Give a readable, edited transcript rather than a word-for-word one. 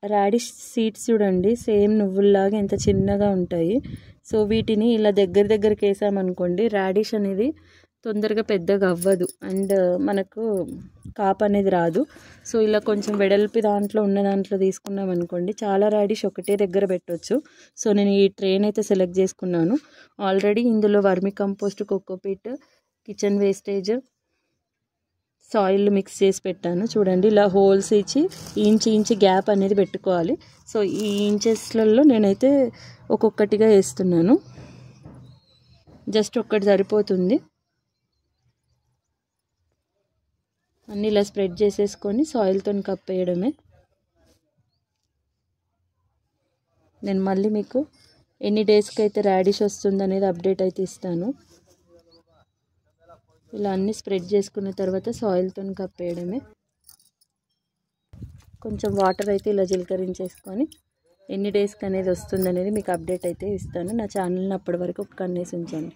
Radish seeds చూడండి, same నువ్వుల్లాగా ఎంత చిన్నగా ఉంటాయి. సో వీటిని ఇలా దగ్గరికి వేసామనుకోండి, రాడిష్ అనేది తొందరగా పెద్దగా అవ్వదు అండ్ మనకు కాపు అనేది రాదు. సో ఇలా కొంచెం వెడల్పి ఉన్న దాంట్లో తీసుకున్నాం అనుకోండి, చాలా రాడిష్ ఒకటే దగ్గర పెట్టవచ్చు. సో నేను ఈ ట్రేన్ అయితే సెలెక్ట్ చేసుకున్నాను. ఆల్రెడీ ఇందులో వర్మి compost, cocopeat, kitchen wastage, soil mix చేసి పెట్టాను. చూడండి ఇలా హోల్స్ ఇచ్చి ఇంచ్ గ్యాప్ అనేది పెట్టుకోవాలి. సో ఈ ఇంచెస్లలో నేనైతే ఒక్కొక్కటిగా వేస్తున్నాను. జస్ట్ ఒక్కటి సరిపోతుంది. అన్నీ ఇలా స్ప్రెడ్ చేసేసుకొని సాయిల్తో కప్పేయడమే. నేను మళ్ళీ మీకు ఎన్ని డేస్కి అయితే రాడిష్ వస్తుంది అనేది అప్డేట్ అయితే ఇస్తాను. ఇలా అన్నీ స్ప్రెడ్ చేసుకున్న తర్వాత సాయిల్తో కప్పేయడమే. కొంచెం వాటర్ అయితే ఇలా జీలకరించేసుకొని ఎన్ని డేస్కి అనేది వస్తుంది అనేది మీకు అప్డేట్ అయితే ఇస్తాను. నా ఛానల్ని అప్పటి వరకు కన్నేసి ఉంచండి.